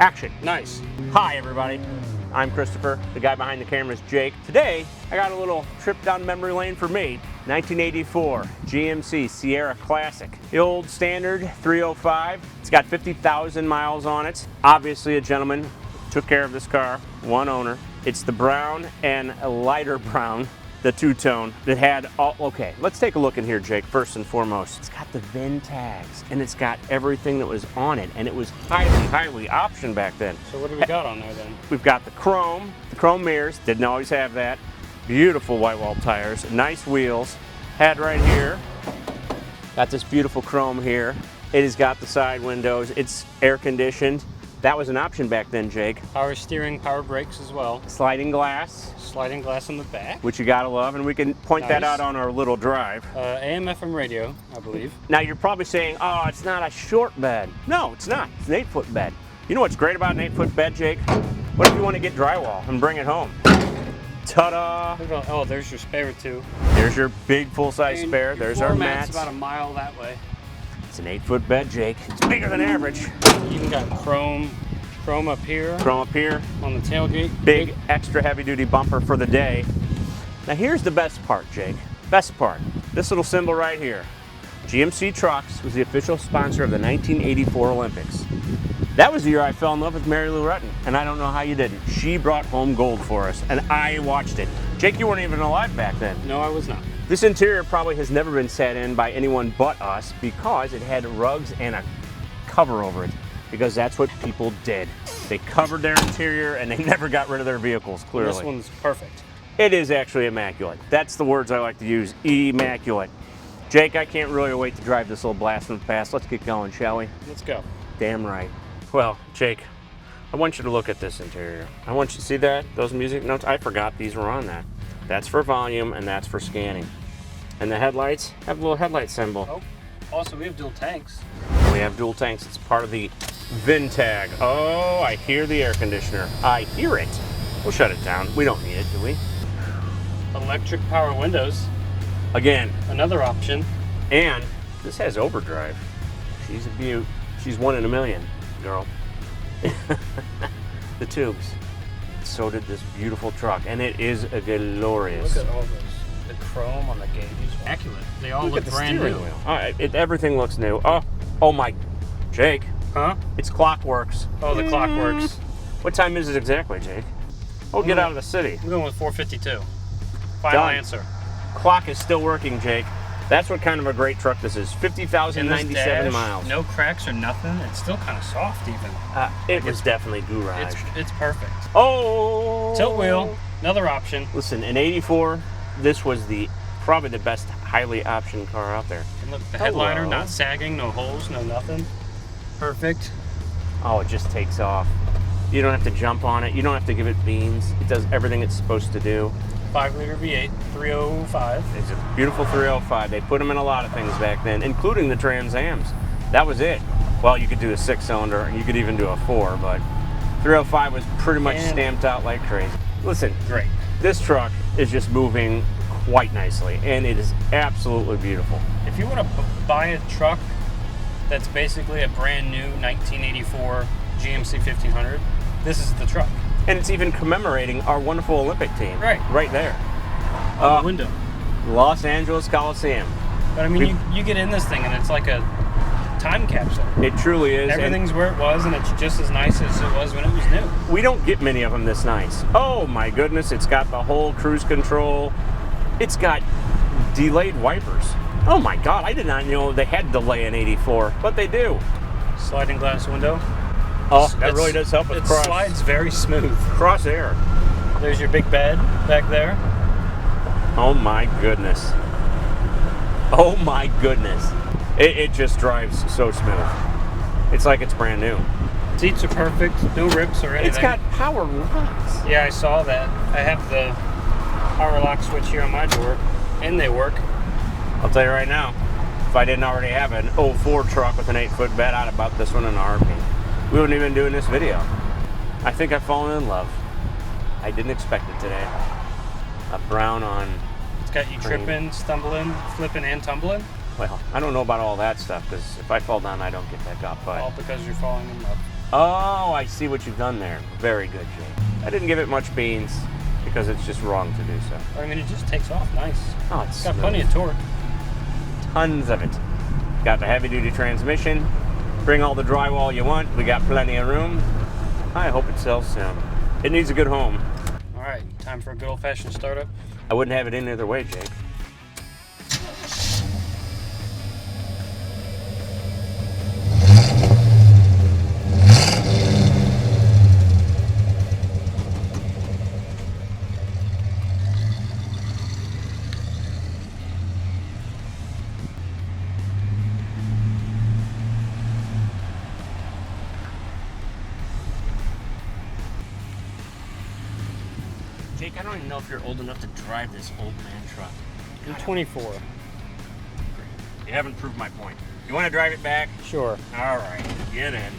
Action. Nice. Hi everybody, I'm Christopher. The guy behind the camera is Jake. Today, I got a little trip down memory lane for me. 1984 GMC Sierra Classic. The old standard 305. It's got 50,000 miles on it. Obviously a gentleman took care of this car, one owner. It's the brown and a lighter brown, the two-tone that had all, okay, let's take a look in here, Jake, first and foremost. It's got the VIN tags and it's got everything that was on it, and it was highly optioned back then. So what do we got on there then? We've got the chrome mirrors, didn't always have that. Beautiful white wall tires, nice wheels. Had right here, got this beautiful chrome here. It has got the side windows, it's air conditioned. That was an option back then, Jake. Power steering, power brakes as well. Sliding glass. Sliding glass on the back. Which you gotta love, and we can point that out on our little drive. AM/FM radio, I believe. Now you're probably saying, oh, it's not a short bed. No, it's not. It's an 8-foot bed. You know what's great about an 8-foot bed, Jake? What if you want to get drywall and bring it home? Ta-da! Oh, there's your spare too. There's your big full-size spare. There's our mats. It's about a mile that way. It's an 8-foot bed, Jake. It's bigger than average. You even got chrome up here. Chrome up here. On the tailgate. Big extra heavy-duty bumper for the day. Now here's the best part, Jake. Best part. This little symbol right here. GMC Trucks was the official sponsor of the 1984 Olympics. That was the year I fell in love with Mary Lou Retton, and I don't know how you didn't. She brought home gold for us, and I watched it. Jake, you weren't even alive back then. No, I was not. This interior probably has never been sat in by anyone but us because it had rugs and a cover over it, because that's what people did. They covered their interior and they never got rid of their vehicles, clearly. This one's perfect. It is actually immaculate. That's the words I like to use, immaculate. Jake, I can't really wait to drive this little blast from the past. Let's get going, shall we? Let's go. Damn right. Well, Jake, I want you to look at this interior. I want you to see that, those music notes. I forgot these were on that. That's for volume and that's for scanning. And the headlights have a little headlight symbol. Oh, also we have dual tanks. We have dual tanks. It's part of the VIN tag. Oh, I hear the air conditioner. I hear it. We'll shut it down. We don't need it, do we? Electric power windows. Again. Another option. And this has overdrive. She's a beaut. She's one in a million, girl. The tubes. So did this beautiful truck, and it is a glorious. Look at all those. The chrome on the gauges. Immaculate. They all look brand new. Everything looks new. Oh my, Jake. Huh? It's Clockworks. Oh, the Clockworks. What time is it exactly, Jake? Oh, get out of the city. I'm going with 4:52. Final answer. Clock is still working, Jake. That's what kind of a great truck this is. 50,097 miles. No cracks or nothing. It's still kind of soft even. It was definitely garage. It's perfect. Oh! Tilt wheel, another option. Listen, in 84, this was probably the best highly optioned car out there. And look, the headliner, not sagging, no holes, no nothing. Perfect. Oh, it just takes off. You don't have to jump on it. You don't have to give it beans. It does everything it's supposed to do. 5-liter V8, 305. It's a beautiful 305. They put them in a lot of things back then, including the Trans Ams. That was it. Well, you could do a 6-cylinder, and you could even do a 4, but 305 was pretty much stamped out like crazy. Listen, great. This truck is just moving quite nicely, and it is absolutely beautiful. If you want to buy a truck that's basically a brand new 1984 GMC 1500, this is the truck. And it's even commemorating our wonderful Olympic team. Right there. On the window. Los Angeles Coliseum. But I mean, you get in this thing and it's like a time capsule. It truly is. Everything's where it was, and it's just as nice as it was when it was new. We don't get many of them this nice. Oh my goodness, it's got the whole cruise control. It's got delayed wipers. Oh my God, I did not know they had delay in 84, but they do. Sliding glass window. Oh, that really does help with cross. It slides very smooth. Cross air. There's your big bed back there. Oh my goodness. Oh my goodness. It just drives so smooth. It's like it's brand new. Seats are perfect, no rips or anything. It's got power locks. Yeah, I saw that. I have the power lock switch here on my door, and they work. I'll tell you right now, if I didn't already have an 04 truck with an 8-foot bed, I'd have bought this one in a heartbeat. We wouldn't even be doing this video. I think I've fallen in love. I didn't expect it today. A brown on. It's got you tripping, stumbling, flipping, and tumbling. Well, I don't know about all that stuff, because if I fall down, I don't get back up. But all because you're falling in love. Oh, I see what you've done there. Very good, Jake. I didn't give it much beans because it's just wrong to do so. I mean, it just takes off nice. Oh, it's got smooth. plenty of torque. Tons of it. Got the heavy-duty transmission. Bring all the drywall you want. We got plenty of room. I hope it sells soon. It needs a good home. All right, time for a good old-fashioned startup. I wouldn't have it any other way, Jake. Jake, I don't even know if you're old enough to drive this old man truck. I'm 24. You haven't proved my point. You want to drive it back? Sure. All right, get in.